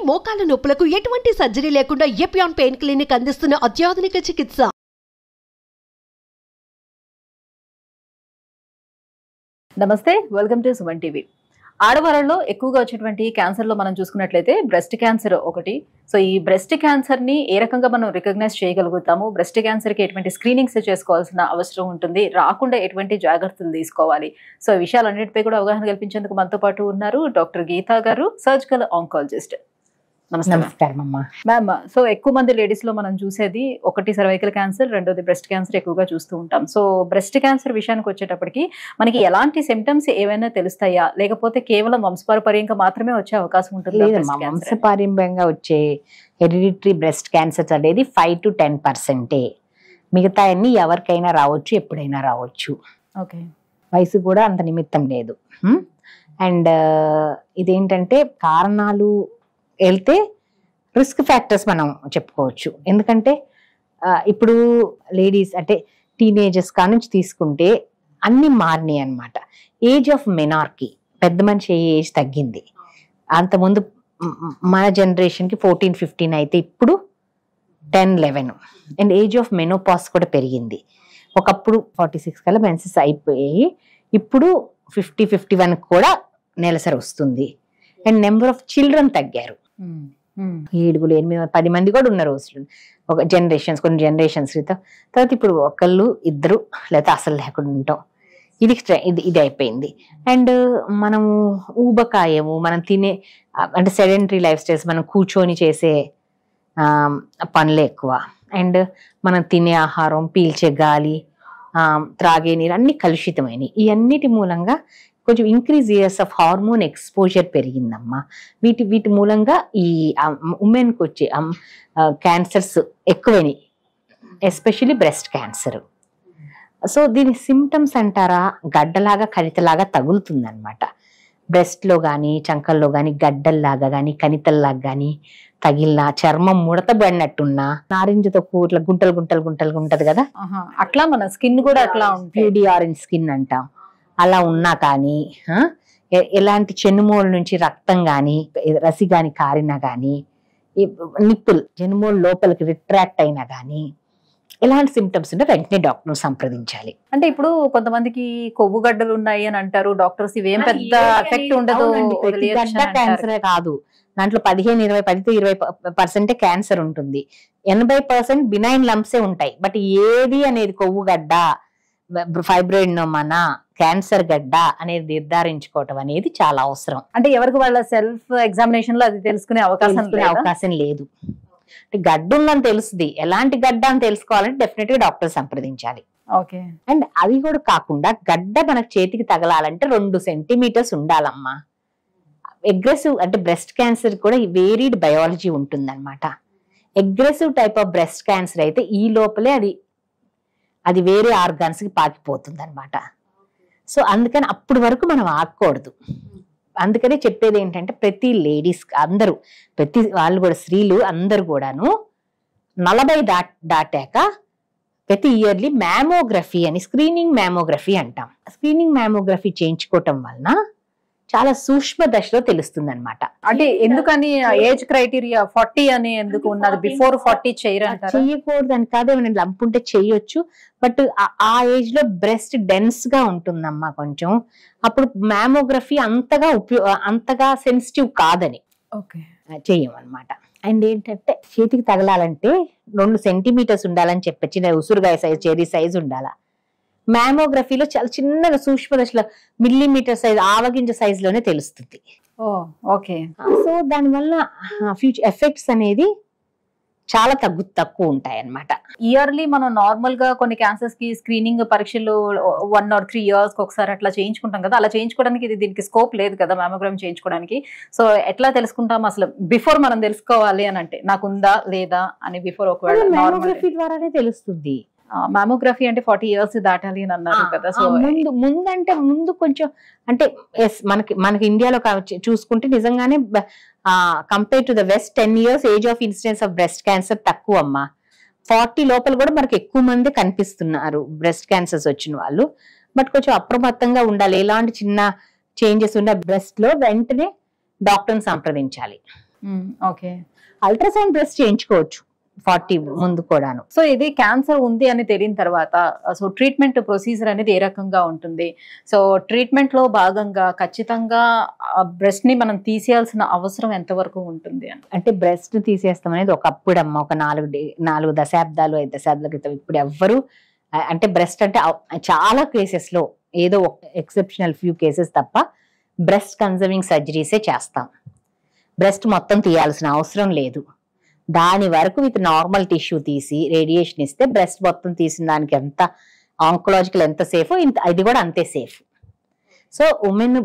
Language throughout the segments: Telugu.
మోకాల నొప్పులకు ఎటువంటి సర్జరీ లేకుండా ఎపియాన్ పెయిన్ క్లినిక్ అందిస్తున్న అత్యాధునిక చికిత్స. నమస్తే, వెల్కమ్ టు సుమన్ టీవీ. ఆడవాళ్ళలో ఎక్కువగా వచ్చేటువంటి క్యాన్సర్లో మనం చూసుకున్నట్లయితే బ్రెస్ట్ క్యాన్సర్ ఒకటి. సో ఈ బ్రెస్ట్ క్యాన్సర్ని ఏ రకంగా మనం రికగ్నైజ్ చేయగలుగుతాము, బ్రెస్ట్ క్యాన్సర్కి ఎటువంటి స్క్రీనింగ్స్ చేసుకోవాల్సిన అవసరం ఉంటుంది, రాకుండా ఎటువంటి జాగ్రత్తలు తీసుకోవాలి, సో ఈ విషయాలన్నిటిపై కూడా అవగాహన కల్పించేందుకు మనతో పాటు ఉన్నారు డాక్టర్ గీతా గారు, సర్జికల్ ఆంకాలజిస్ట్. నమస్కారం మ్యామ్. సో ఎక్కువ మంది లేడీస్ లో మనం చూసేది ఒకటి సర్వైకల్ క్యాన్సర్, రెండోది బ్రెస్ట్ క్యాన్సర్ ఎక్కువగా చూస్తూ ఉంటాం. సో బ్రెస్ట్ క్యాన్సర్ విషయానికి వచ్చేటప్పటికి మనకి ఎలాంటి సిమ్టమ్స్ ఏవైనా తెలుస్తాయా, లేకపోతే కేవలం వంశపారంపర్యంగా మాత్రమే వచ్చే అవకాశం ఉంటుంది? వంశపారంపర్యంగా వచ్చే హెరిడిటరీ బ్రెస్ట్ క్యాన్సర్ అనేది 5 to 10%. మిగతా అన్ని ఎవరికైనా రావచ్చు, ఎప్పుడైనా రావచ్చు. ఓకే, వయసు కూడా అంత నిమిత్తం లేదు. అండ్ ఇదేంటంటే కారణాలు వెళ్తే రిస్క్ ఫ్యాక్టర్స్ మనం చెప్పుకోవచ్చు. ఎందుకంటే ఇప్పుడు లేడీస్ అంటే టీనేజర్స్ కా నుంచి తీసుకుంటే అన్ని మారినాయి అనమాట. ఏజ్ ఆఫ్ మెనార్కీ, పెద్ద మనిషి ఏజ్ తగ్గింది. అంతకుముందు మన జనరేషన్కి 14-15 అయితే ఇప్పుడు 10-11. అండ్ ఏజ్ ఆఫ్ మెనోపాస్ కూడా పెరిగింది. ఒకప్పుడు 46 కల్లా మెన్సెస్ అయిపోయాయి, ఇప్పుడు 50-51 కూడా నెలసరి వస్తుంది. అండ్ నెంబర్ ఆఫ్ చిల్డ్రన్ తగ్గారు. 7, 8, 10 మంది కూడా ఉన్నారు ఒక జనరేషన్స్, కొన్ని జనరేషన్స్ తర్వాత ఇప్పుడు ఒకళ్ళు ఇద్దరు లేకపోతే అసలు లేకుండా ఉంటాం. ఇది అయిపోయింది. అండ్ మనము ఊబకాయము, మనం తినే అంటే సెడెంటరీ లైఫ్ స్టైల్స్, మనం కూర్చొని చేసే పనులే ఎక్కువ. అండ్ మనం తినే ఆహారం, పీల్చే గాలి, త్రాగే నీరు అన్ని కలుషితమైనవి. ఈ అన్నిటి మూలంగా కొంచెం increase years of hormone exposure పెరిగిందమ్మా. వీటి మూలంగా ఈ ఉమెన్కి వచ్చే క్యాన్సర్స్ ఎక్కువైనాయి, ఎస్పెషల్లీ బ్రెస్ట్ క్యాన్సర్. సో దీని సిమ్టమ్స్ అంటారా, గడ్డలాగా కణితలాగా తగులుతుందన్నమాట. బ్రెస్ట్లో కానీ చంకల్లో కానీ గడ్డల్లాగా కానీ కణితల్లాగా కానీ తగిలిన, చర్మం ముడతబడినట్టున్నా, నారింజతో ఇట్లా గుంటలు గుంటలు గుంటలు ఉంటది కదా, అట్లా మన స్కిన్ కూడా అట్లా ప్యూడీ ఆరెంజ్ స్కిన్ అంటాం. అలా ఉన్నా కానీ, ఎలాంటి చెన్నుమూల నుంచి రక్తం కానీ రసి కానీ కారినా కానీ, నిప్పులు చెన్నుమూల లోపలికి రిట్రాక్ట్ అయినా కానీ, ఎలాంటి సిమ్టమ్స్ ఉంటే వెంటనే డాక్టర్ సంప్రదించాలి. అంటే ఇప్పుడు కొంతమంమందికి కొవ్వు గడ్డలు ఉన్నాయి అని అంటారు డాక్టర్స్, ఇవేం పెద్ద ఎఫెక్ట్ ఉండదు. క్యాన్సరే కాదు, దాంట్లో 15-20% క్యాన్సర్ ఉంటుంది. 80% బినైన్ లంప్సే ఉంటాయి. బట్ ఏది అనేది కొవ్వు గడ్డ, ఫైబ్రోయిడ్నోమా, క్యాన్సర్ గడ్డ అనేది నిర్ధారించుకోవటం అనేది చాలా అవసరం. అంటే ఎవరికి వాళ్ళ సెల్ఫ్ ఎగ్జామినేషన్ లో అది తెలుసుకునే అవకాశం లేదు. అంటే గడ్డ ఉందని తెలుస్తుంది, ఎలాంటి గడ్డ అని తెలుసుకోవాలంటే డెఫినెట్ గా డాక్టర్ సంప్రదించాలి. ఓకే. అండ్ అది కూడా కాకుండా గడ్డ మనకు చేతికి తగలాలంటే 2 సెంటీమీటర్స్ ఉండాలమ్మా. అగ్రెసివ్ అంటే బ్రెస్ట్ క్యాన్సర్ కూడా వేరీడ్ బయాలజీ ఉంటుందన్నమాట. Aggressive type of breast cancer అయితే ఈ లోపలే అది వేరే ఆర్గాన్స్ కి పాకిపోతుంది అనమాట. సో అందుకని అప్పటి వరకు మనం ఆగకూడదు. అందుకనే చెప్పేది ఏంటంటే ప్రతి లేడీస్ అందరూ, ప్రతి వాళ్ళు కూడా స్త్రీలు అందరూ కూడాను 40 దాటాక ప్రతి ఇయర్లీ మ్యామోగ్రఫీ అని, స్క్రీనింగ్ మ్యామోగ్రఫీ అంటాం. స్క్రీనింగ్ మ్యామోగ్రఫీ చేయించుకోవటం వలన చాలా సూక్ష్మ దశలో తెలుస్తుంది అనమాట. అంటే ఎందుకని ఏజ్ క్రైటీరియా 40 అని ఎందుకు ఉన్నది? బిఫోర్ 40 చెయ్యకూడదు అని కాదు, ఏమైనా లంప్ ఉంటే చెయ్యొచ్చు. బట్ ఆ ఏజ్ లో బ్రెస్ట్ డెన్స్ గా ఉంటుందమ్మా కొంచెం, అప్పుడు మ్యామోగ్రఫీ అంతగా సెన్సిటివ్ కాదని చెయ్యమన్నమాట. అండ్ ఏంటంటే చేతికి తగలాలంటే 2 సెంటీమీటర్స్ ఉండాలని చెప్పి, చిన్న ఉసురుగాయ సైజ్, చెరీ సైజ్ ఉండాలా. మ్యామోగ్రఫీలో చాలా చిన్నగా సూక్ష్మ దశలో మిల్లీమీటర్ సైజ్, ఆవగింజ సైజ్ లోనే తెలుస్తుంది. ఓకే. సో దానివల్ల ఫ్యూచర్ ఎఫెక్ట్స్ అనేది చాలా తక్కువ ఉంటాయి అన్నమాట. ఇయర్లీ మనం నార్మల్ గా కొన్ని క్యాన్సర్స్ కి స్క్రీనింగ్ పరీక్షలు 1 or 3 years ఒకసారి అట్లా చేయించుకుంటాం కదా, అలా చేయించుకోవడానికి దీనికి స్కోప్ లేదు కదా మ్యామోగ్రామ్ చేయించుకోవడానికి. సో ఎట్లా తెలుసుకుంటాం అసలు? బిఫోర్ మనం తెలుసుకోవాలి అని అంటే నాకుందా లేదా అని బిఫోర్ ఒకవేళ మ్యామోగ్రఫీ ద్వారానే తెలుస్తుంది. మ్యామోగ్రఫీ అంటే 40 years దాటాలి అని అన్నారు కదా. సో ముందు కొంచెం అంటే మనకి ఇండియాలో చూసుకుంటే నిజంగానే compare to the west 10 years age of incidence of breast cancer తక్కువ అమ్మా. 40 లోపల కూడా మనకి ఎక్కువ మంది కనిపిస్తున్నారు బ్రెస్ట్ క్యాన్సర్స్ వచ్చిన వాళ్ళు. బట్ కొంచెం అప్రమత్తంగా ఉండాలి. ఎలాంటి చిన్న చేంజెస్ ఉన్న బ్రెస్ట్ లో వెంటనే డాక్టర్ని సంప్రదించాలి. ఓకే. అల్ట్రాసౌండ్ బ్రెస్ట్ చేయించుకోవచ్చు 40 ముందు కూడాను. సో ఇది క్యాన్సర్ ఉంది అని తెలియని తర్వాత సో ట్రీట్మెంట్ ప్రొసీజర్ అనేది ఏ రకంగా ఉంటుంది? సో ట్రీట్మెంట్ లో భాగంగా ఖచ్చితంగా బ్రెస్ట్ ని మనం తీసేయాల్సిన అవసరం ఎంతవరకు ఉంటుంది అని? అంటే బ్రెస్ట్ తీసేస్తాం అనేది ఒకప్పుడు అమ్మ, ఒక 4 దశాబ్దాలు 5 దశాబ్దాల క్రితం. ఇప్పుడు ఎవ్వరు అంటే బ్రెస్ట్ అంటే చాలా కేసెస్ లో ఏదో ఎక్సెప్షనల్ ఫ్యూ కేసెస్ తప్ప బ్రెస్ట్ కన్జర్వింగ్ సర్జరీసే చేస్తాం. బ్రెస్ట్ మొత్తం తీయాల్సిన అవసరం లేదు. దాని వరకు విత్ నార్మల్ టిష్యూ తీసి రేడియేషన్ ఇస్తే బ్రెస్ట్ మొత్తం తీసిన దానికి ఎంత ఆంకలాజికల్ ఎంత సేఫ్, ఇది కూడా అంతే సేఫ్. సో ఉమెన్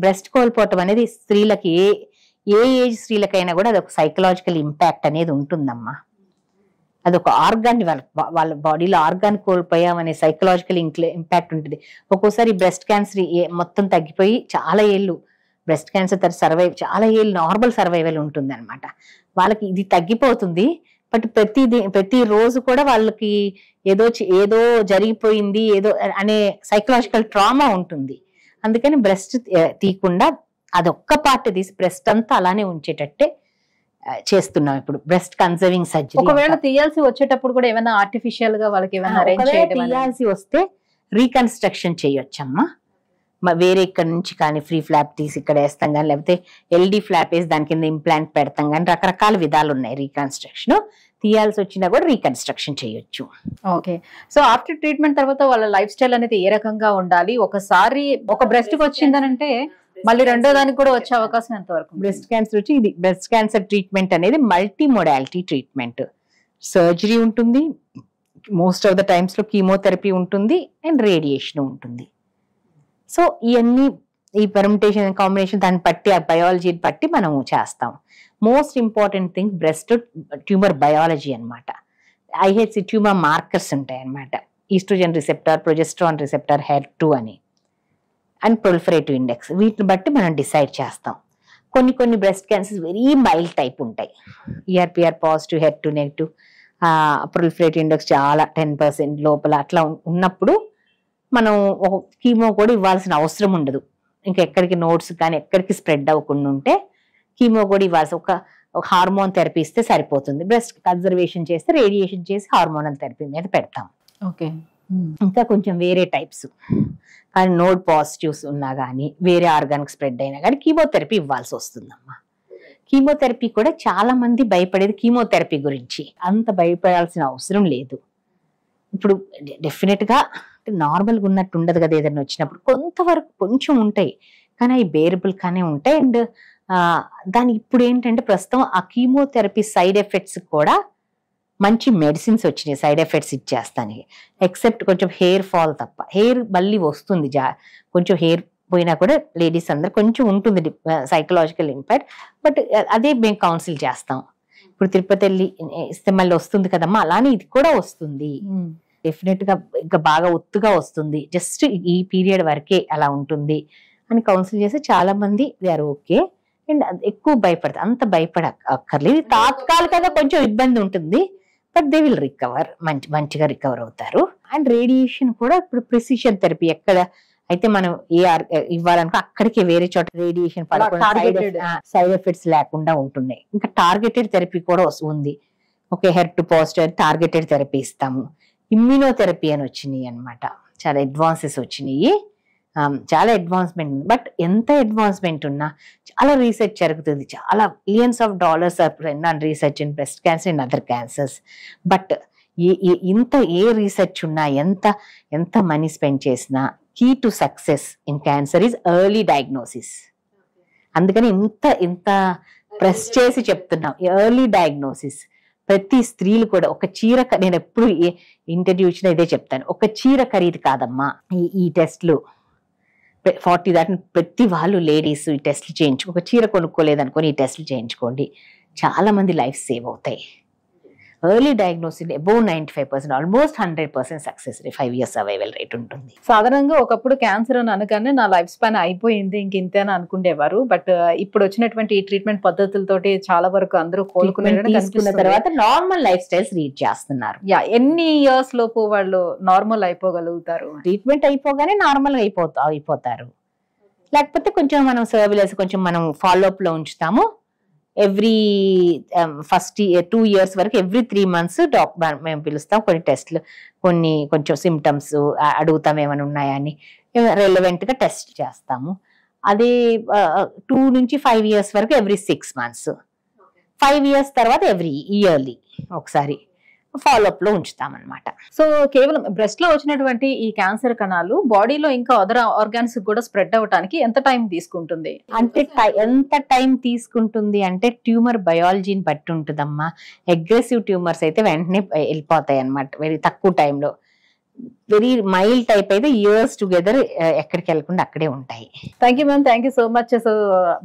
బ్రెస్ట్ కోల్పోవటం అనేది స్త్రీలకి ఏ ఏజ్ స్త్రీలకైనా కూడా అదొక సైకలాజికల్ ఇంపాక్ట్ అనేది ఉంటుందమ్మా. అదొక ఆర్గాన్, వాళ్ళ బాడీలో ఆర్గాన్ కోల్పోయామనే సైకలాజికల్ ఇంపాక్ట్ ఉంటుంది. ఒక్కోసారి బ్రెస్ట్ క్యాన్సర్ మొత్తం తగ్గిపోయి చాలా ఏళ్ళు బ్రెస్ట్ క్యాన్సర్ చాలా ఏళ్ళు నార్మల్ సర్వైవల్ ఉంటుంది అనమాట. వాళ్ళకి ఇది తగ్గిపోతుంది, బట్ ప్రతి రోజు కూడా వాళ్ళకి ఏదో జరిగిపోయింది ఏదో అనే సైకలాజికల్ ట్రామా ఉంటుంది. అందుకని బ్రెస్ట్ తీయకుండా అదొక్క పార్ట్ తీసి బ్రెస్ట్ అంతా అలానే ఉంచేటట్టే చేస్తున్నాం ఇప్పుడు బ్రెస్ట్ కన్జర్వింగ్ సర్జరీ. ఒకవేళ తీయాల్సి వచ్చేటప్పుడు కూడా ఏమైనా ఆర్టిఫిషియల్ గా వాళ్ళకి ఏమైనా అరేంజ్ చేయడం, తీయాల్సి వస్తే రీకన్స్ట్రక్షన్ చేయొచ్చమ్మా. వేరే ఇక్కడ నుంచి కానీ ఫ్రీ ఫ్లాప్ తీసి ఇక్కడ వేస్తాం కానీ, లేకపోతే ఎల్డి ఫ్లాప్ వేసి దాని కింద ఇంప్లాంట్ పెడతాం కానీ, రకరకాల విధాలు ఉన్నాయి రీకన్స్ట్రక్షన్. తీయాల్సి వచ్చినా కూడా రీకన్స్ట్రక్షన్ చేయొచ్చు. ఓకే. సో ఆఫ్టర్ ట్రీట్మెంట్ తర్వాత వాళ్ళ లైఫ్ స్టైల్ అనేది ఏ రకంగా ఉండాలి? ఒకసారి ఒక బ్రెస్ట్ కి వచ్చిందనంటే మళ్ళీ రెండో దానికి కూడా వచ్చే అవకాశం ఎంతవరకు? బ్రెస్ట్ క్యాన్సర్ వచ్చి ఇది బ్రెస్ట్ క్యాన్సర్ ట్రీట్మెంట్ అనేది మల్టీ మోడాలిటీ ట్రీట్మెంట్. సర్జరీ ఉంటుంది, మోస్ట్ ఆఫ్ ద టైమ్స్ లో కీమోథెరపీ ఉంటుంది అండ్ రేడియేషన్ ఉంటుంది. సో ఇవన్నీ ఈ పెర్ముటేషన్ కాంబినేషన్ దాన్ని బట్టి ఆ బయాలజీని బట్టి మనము చేస్తాం. Most important thing breast tumour biology అనమాట. ఐహెచ్సి ట్యూమర్ మార్కర్స్ ఉంటాయి అనమాట. Oestrogen receptor, progesterone receptor, HER2 అని అండ్ ప్రొలిఫరేటివ్ ఇండెక్స్. వీటిని బట్టి మనం డిసైడ్ చేస్తాం. కొన్ని breast cancers very mild type ఉంటాయి. ERPR positive, HER2 negative, proliferative index చాలా 10% లోపల అట్లా ఉన్నప్పుడు మనం ఒక కీమో కూడా ఇవ్వాల్సిన అవసరం ఉండదు. ఇంకా ఎక్కడికి నోట్స్ కానీ ఎక్కడికి స్ప్రెడ్ అవ్వకుండా ఉంటే కీమో కూడా ఇవ్వాల్సి ఒక హార్మోన్ థెరపీ ఇస్తే సరిపోతుంది. బ్రెస్ట్ కన్జర్వేషన్ చేస్తే రేడియేషన్ చేసి హార్మోనల్ థెరపీ మీద పెడతాం. ఓకే. ఇంకా కొంచెం వేరే టైప్స్ కానీ నోడ్ పాజిటివ్స్ ఉన్నా కానీ వేరే ఆర్గానిక్ స్ప్రెడ్ అయినా కానీ కీమోథెరపీ ఇవ్వాల్సి వస్తుందమ్మా. కీమోథెరపీ కూడా చాలా మంది భయపడేది కీమోథెరపీ గురించి. అంత భయపడాల్సిన అవసరం లేదు. ఇప్పుడు డెఫినెట్ గా నార్మల్గా ఉన్నట్టు ఉండదు కదా, ఏదైనా వచ్చినప్పుడు కొంతవరకు కొంచెం ఉంటాయి కానీ అవి బేరబుల్ గానే ఉంటాయి. అండ్ దాని ఇప్పుడు ఏంటంటే ప్రస్తుతం ఆ కీమోథెరపీ సైడ్ ఎఫెక్ట్స్ కూడా మంచి మెడిసిన్స్ వచ్చినాయి సైడ్ ఎఫెక్ట్స్ ఇచ్చేస్తానికి. ఎక్సెప్ట్ కొంచెం హెయిర్ ఫాల్ తప్ప. హెయిర్ మళ్ళీ వస్తుంది, కొంచెం హెయిర్ పోయినా కూడా లేడీస్ అందరు కొంచెం ఉంటుంది సైకలాజికల్ ఇంపాక్ట్, బట్ అదే మేము కౌన్సిల్ చేస్తాం. ఇప్పుడు తిరుపతి వెళ్ళి ఇస్తే మళ్ళీ వస్తుంది కదమ్మా, అలానే ఇది కూడా వస్తుంది. డెఫినెట్ గా ఇంకా బాగా ఒత్తుగా వస్తుంది, జస్ట్ ఈ పీరియడ్ వరకే అలా ఉంటుంది అని కౌన్సిల్ చేస్తే చాలా మంది దే ఆర్ ఓకే. అండ్ ఎక్కువ భయపడతారు, అంత భయపడక్కర్లేదు. తాత్కాలికంగా కొంచెం ఇబ్బంది ఉంటుంది, బట్ దే విల్ రికవర్, మంచిగా రికవర్ అవుతారు. అండ్ రేడియేషన్ కూడా ఇప్పుడు ప్రిసిషన్ థెరపీ ఎక్కడ అయితే మనం ఇవ్వాలనుకో అక్కడికి వేరే చోట రేడియేషన్ సైడ్ ఎఫెక్ట్స్ లేకుండా ఉంటున్నాయి. ఇంకా టార్గెటెడ్ థెరపీ కూడా ఉంది. Okay, HER2 positive targeted therapy ఇస్తాము. ఇమ్యూనోథెరపీ అని వచ్చినాయి అనమాట, చాలా అడ్వాన్సెస్ వచ్చినాయి, చాలా అడ్వాన్స్మెంట్. బట్ ఎంత అడ్వాన్స్మెంట్ ఉన్నా చాలా రీసెర్చ్ జరుగుతుంది, చాలా billions of dollars on research in breast cancer and other cancers. But ఏ రీసెర్చ్ ఉన్నా ఎంత మనీ స్పెండ్ చేసినా key to success in cancer is early diagnosis. అందుకని ఇంత ప్రెస్ చేసి చెప్తున్నాం, ఎర్లీ డయాగ్నోసిస్. ప్రతి స్త్రీలు కూడా ఒక చీర, నేను ఎప్పుడు ఇంటర్వ్యూ ఇచ్చినా ఇదే చెప్తాను, ఒక చీర ఖరీదు కాదమ్మా ఈ టెస్ట్లు. 40 దాటిన ప్రతి వాళ్ళు లేడీస్ ఈ టెస్ట్లు చేయించుకో, ఒక చీర కొనుక్కోలేదనుకొని ఈ టెస్ట్లు చేయించుకోండి, చాలా మంది లైఫ్ సేవ్ అవుతాయి. Early diagnosis above 95%, almost 100% success rate, 5 years survival rate ఉంటుంది. సాధారణంగా ఒకప్పుడు క్యాన్సర్ అని అనగానే నా లైఫ్ స్పాన్ అయిపోయింది ఇంతేనా అనుకునేవారు. బట్ ఇప్పుడు వచ్చినటువంటి ఈ ట్రీట్మెంట్ పద్ధతులతోటి చాలా వరకు అందరూ కోలుకున్న తర్వాత నార్మల్ లైఫ్ స్టైల్స్ రీడ్ చేస్తున్నారు. ఎన్ని ఇయర్స్ లోపు వాళ్ళు నార్మల్ అయిపోగలుగుతారు? ట్రీట్మెంట్ అయిపోగానే నార్మల్ అయిపోతారు. లేకపోతే కొంచెం మనం సర్విలెన్స్ కొంచెం మనం ఫాలో అప్ లో ఉంచుతాము, ఎవ్రీ ఫస్ట్ 2 years వరకు ఎవ్రీ 3 months మేము పిలుస్తాం. కొన్ని టెస్ట్లు, కొంచెం సిమ్టమ్స్ అడుగుతాం ఏమైనా ఉన్నాయా అని, రెలవెంట్ గా టెస్ట్ చేస్తాము. అదే 2 నుంచి 5 years వరకు ఎవ్రీ 6 months, 5 years తర్వాత ఎవ్రీ ఇయర్లీ ఒకసారి ఫాలోఅప్ లో ఉంచుతామన్నమాట. సో కేవలం బ్రెస్ట్ లో వచ్చినటువంటి ఈ క్యాన్సర్ కణాలు బాడీలో ఇంకా అదర్ ఆర్గాన్స్ కూడా స్ప్రెడ్ అవ్వడానికి ఎంత టైం తీసుకుంటుంది? అంటే ఎంత టైం తీసుకుంటుంది అంటే ట్యూమర్ బయాలజీని బట్టి ఉంటుందమ్మా. అగ్రెసివ్ ట్యూమర్స్ అయితే వెంటనే వెళ్ళిపోతాయి అన్నమాట, వెరీ తక్కువ టైంలో. వెరీ మైల్డ్ టైప్ అయితే ఇయర్స్ టుగెదర్ ఎక్కడికి వెళ్ళకుండా అక్కడే ఉంటాయి. Thank you ma'am, thank you so much. So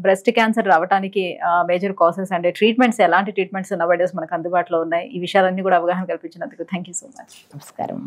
breast cancer రావడానికి మేజర్ కాసెస్ అండ్ ట్రీట్మెంట్స్, ఎలాంటి ట్రీట్మెంట్స్ నవడేస్ మనకు అందుబాటులో ఉన్నాయి, ఈ విషయాలన్నీ కూడా అవగాహన కల్పించినందుకు థ్యాంక్ యూ సో మచ్. నమస్కారం.